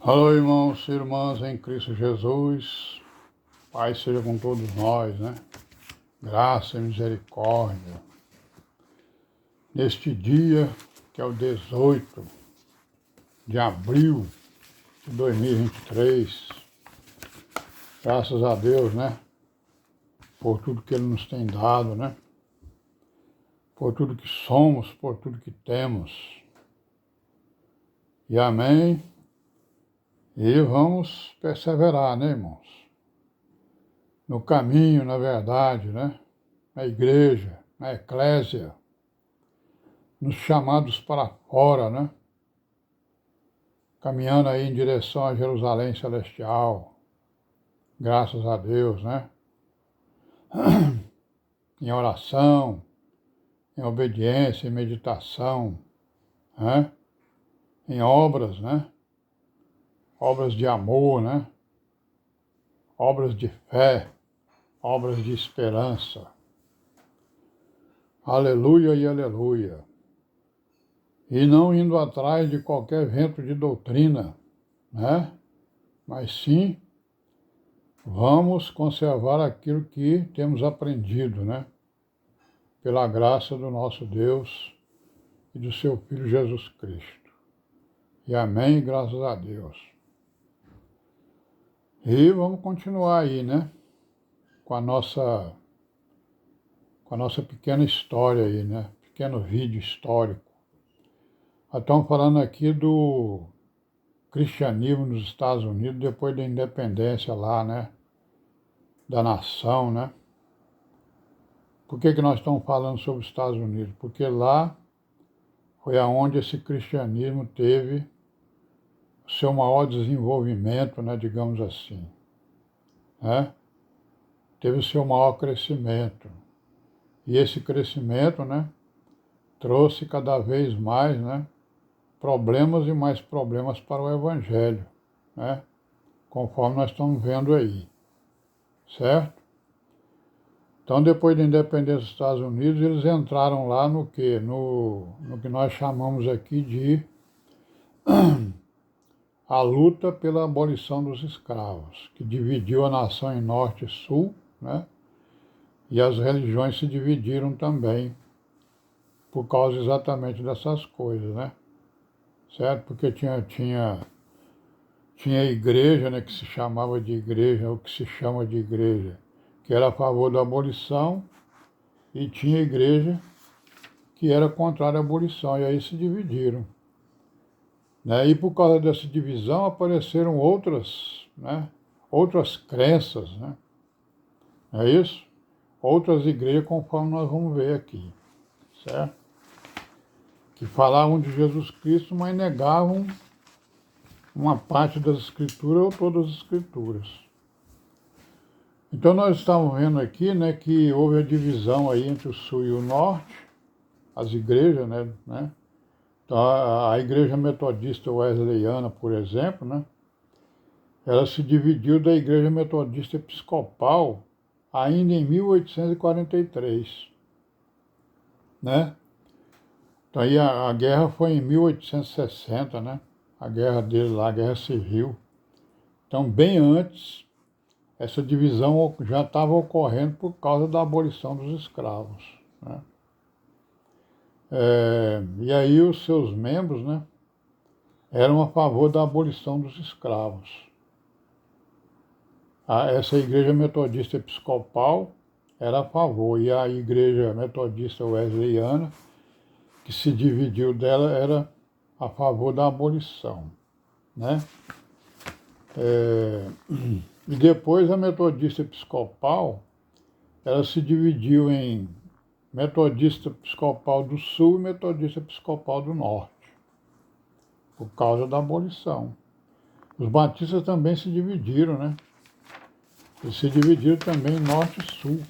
Alô, irmãos e irmãs em Cristo Jesus, Pai seja com todos nós, né? Graça e misericórdia. Neste dia, que é o 18 de abril de 2023, graças a Deus, né? Por tudo que Ele nos tem dado, né? Por tudo que somos, por tudo que temos. E amém. E vamos perseverar, né, irmãos? No caminho, na verdade, né? Na igreja, na eclésia, nos chamados para fora, né? Caminhando aí em direção a Jerusalém Celestial, graças a Deus, né? Em oração, em obediência, em meditação, né? Em obras, né? Obras de amor, né? Obras de fé, obras de esperança. Aleluia e aleluia. E não indo atrás de qualquer vento de doutrina, né? Mas sim, vamos conservar aquilo que temos aprendido, né? Pela graça do nosso Deus e do seu Filho Jesus Cristo. E amém, graças a Deus. E vamos continuar aí, né? Com a nossa pequena história aí, né? Pequeno vídeo histórico. Estamos falando aqui do cristianismo nos Estados Unidos depois da independência lá, né? Da nação, né? Por que nós estamos falando sobre os Estados Unidos? Porque lá foi aonde esse cristianismo teve o seu maior desenvolvimento, né? Digamos assim, né? Teve o seu maior crescimento. E esse crescimento, né? Trouxe cada vez mais, né? Problemas e mais problemas para o Evangelho, né? Conforme nós estamos vendo aí, certo? Então, depois da independência dos Estados Unidos, eles entraram lá no quê? No que nós chamamos aqui de a luta pela abolição dos escravos, que dividiu a nação em norte e sul, né? E as religiões se dividiram também por causa exatamente dessas coisas, né? Certo? Porque tinha igreja, né, que se chamava de igreja, ou que se chama de igreja, que era a favor da abolição, e tinha igreja que era contrária à abolição, e aí se dividiram. Né? E por causa dessa divisão apareceram outras, né, outras crenças, né? Não é isso? Outras igrejas, conforme nós vamos ver aqui, certo? Que falavam de Jesus Cristo, mas negavam uma parte das escrituras ou todas as escrituras. Então nós estamos vendo aqui, né, que houve a divisão aí entre o sul e o norte, as igrejas, né? Então, a igreja metodista wesleyana, por exemplo, né, ela se dividiu da igreja metodista episcopal ainda em 1843, né? Então aí a guerra foi em 1860, né? A guerra dele lá, a guerra civil. Então, bem antes, essa divisão já estava ocorrendo por causa da abolição dos escravos, né? E aí os seus membros, né, eram a favor da abolição dos escravos. Essa igreja metodista episcopal era a favor, e a igreja metodista wesleyana, que se dividiu dela, era a favor da abolição, né? E depois a metodista episcopal, ela se dividiu em metodista episcopal do sul e metodista episcopal do norte, por causa da abolição. Os batistas também se dividiram, né? Eles se dividiram também em norte e sul.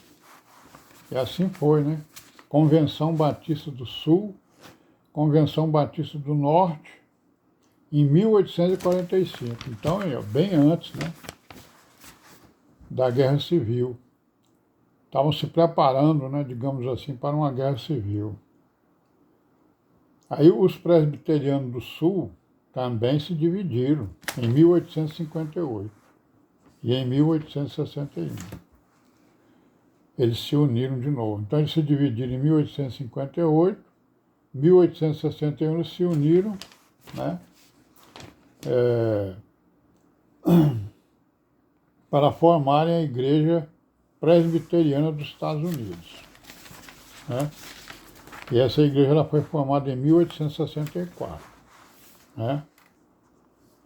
E assim foi, né? Convenção Batista do Sul, Convenção Batista do Norte, em 1845. Então, bem antes, né, da Guerra Civil. Estavam se preparando, né, digamos assim, para uma guerra civil. Aí os presbiterianos do Sul também se dividiram em 1858 e em 1861. Eles se uniram de novo. Então eles se dividiram em 1858, 1861 eles se uniram, né, para formarem a Igreja Presbiteriana dos Estados Unidos, né? E essa igreja ela foi formada em 1864, né?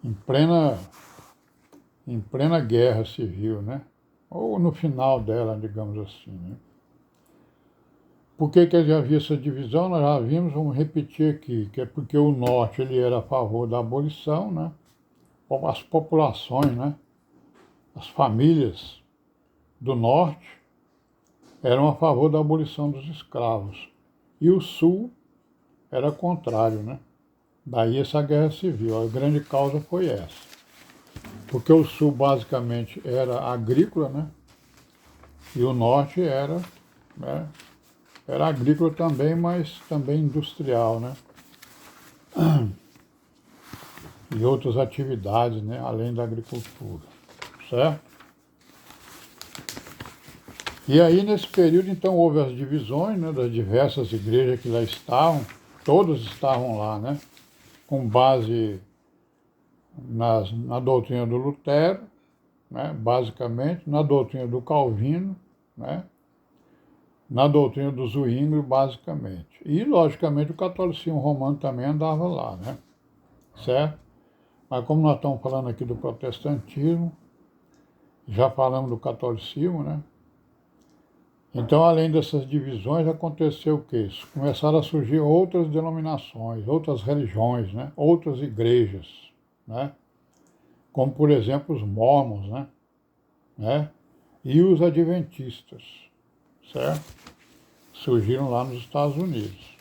Em plena guerra civil, né? Ou no final dela, digamos assim, né? Por que havia essa divisão? Nós já vimos, vamos repetir aqui, que é porque o norte ele era a favor da abolição, né? As populações, né? As famílias do norte eram a favor da abolição dos escravos. E o sul era contrário, né? Daí essa guerra civil, a grande causa foi essa. Porque o sul basicamente era agrícola, né? E o norte era, né, era agrícola também, mas também industrial, né? E outras atividades, né, além da agricultura, certo? E aí, nesse período, então, houve as divisões, né, das diversas igrejas que lá estavam, todas estavam lá, né, com base na doutrina do Lutero, né, basicamente, na doutrina do Calvino, né, na doutrina do Zwingli, basicamente. E, logicamente, o catolicismo romano também andava lá, né, certo? Mas como nós estamos falando aqui do protestantismo, já falamos do catolicismo, né? Então, além dessas divisões, aconteceu o quê? Começaram a surgir outras denominações, outras religiões, né? Outras igrejas, né? Como, por exemplo, os mormons, né? E os adventistas, certo? Surgiram lá nos Estados Unidos.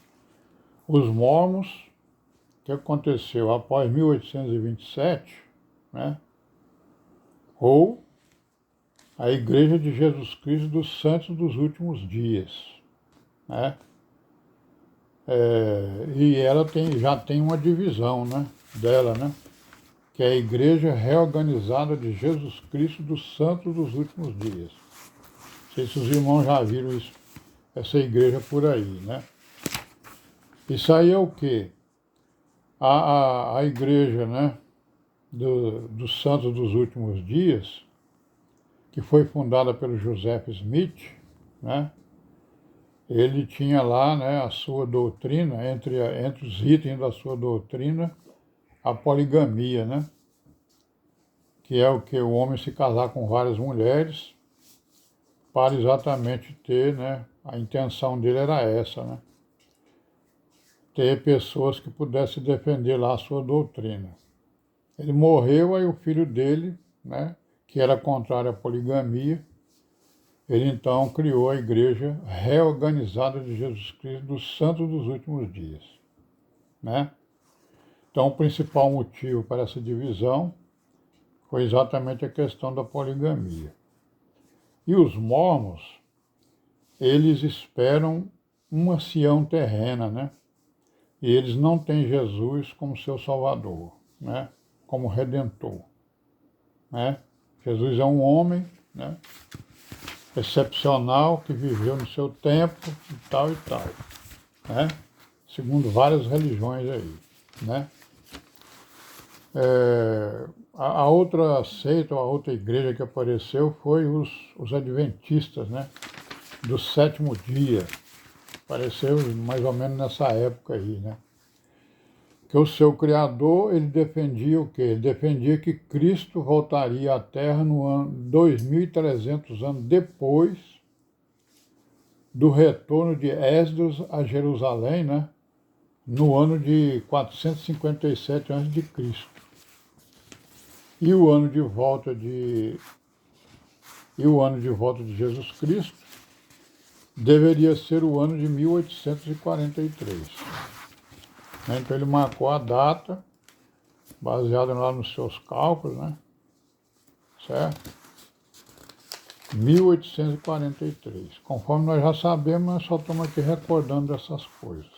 Os mormons, o que aconteceu após 1827, né? Ou a Igreja de Jesus Cristo dos Santos dos Últimos Dias, né? E ela já tem uma divisão, né, dela, né? Que é a Igreja Reorganizada de Jesus Cristo dos Santos dos Últimos Dias. Não sei se os irmãos já viram isso, essa igreja por aí, né? Isso aí é o quê? A igreja, né, dos Santos dos Últimos Dias, que foi fundada pelo Joseph Smith, né? Ele tinha lá, né, a sua doutrina, entre os itens da sua doutrina, a poligamia, né? Que é o que o homem se casar com várias mulheres para exatamente ter, né, a intenção dele era essa, né? Ter pessoas que pudessem defender lá a sua doutrina. Ele morreu, aí o filho dele, né, que era contrário à poligamia, ele então criou a Igreja Reorganizada de Jesus Cristo dos Santos dos Últimos Dias, né? Então, o principal motivo para essa divisão foi exatamente a questão da poligamia. E os mormons, eles esperam uma Sião terrena, né? E eles não têm Jesus como seu Salvador, né? Como Redentor, né? Jesus é um homem, né, excepcional que viveu no seu tempo e tal, né? Segundo várias religiões aí, né? A outra seita, a outra igreja que apareceu foi os adventistas, né? Do sétimo dia. Apareceu mais ou menos nessa época aí, né? Que o seu criador, ele defendia o quê? Ele defendia que Cristo voltaria à Terra no ano 2300 anos depois do retorno de Esdras a Jerusalém, né? No ano de 457 a.C. E o ano de volta de Jesus Cristo deveria ser o ano de 1843. Então ele marcou a data, baseado lá nos seus cálculos, né? Certo? 1843. Conforme nós já sabemos, nós só estamos aqui recordando dessas coisas.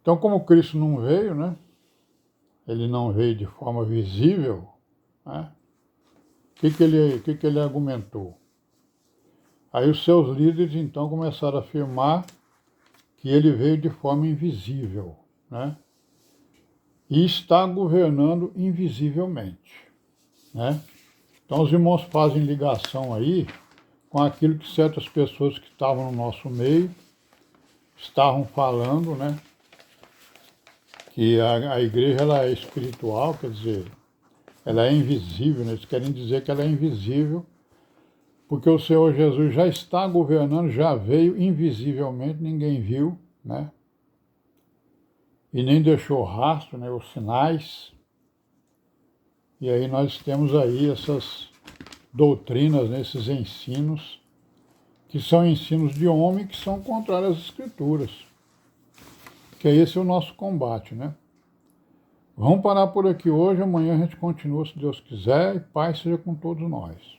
Então, como Cristo não veio, né? ele não veio de forma visível, né? O que ele argumentou? Aí os seus líderes, então, começaram a afirmar que ele veio de forma invisível, né? E está governando invisivelmente, né? Então os irmãos fazem ligação aí com aquilo que certas pessoas que estavam no nosso meio estavam falando, né? Que a igreja ela é espiritual, quer dizer, ela é invisível, né? Eles querem dizer que ela é invisível, porque o Senhor Jesus já está governando, já veio invisivelmente, ninguém viu, né? E nem deixou rastro, né? Os sinais. E aí nós temos aí essas doutrinas, né? Esses ensinos, que são ensinos de homem, que são contrários às Escrituras. Que esse é o nosso combate, né? Vamos parar por aqui hoje, amanhã a gente continua, se Deus quiser, e paz seja com todos nós.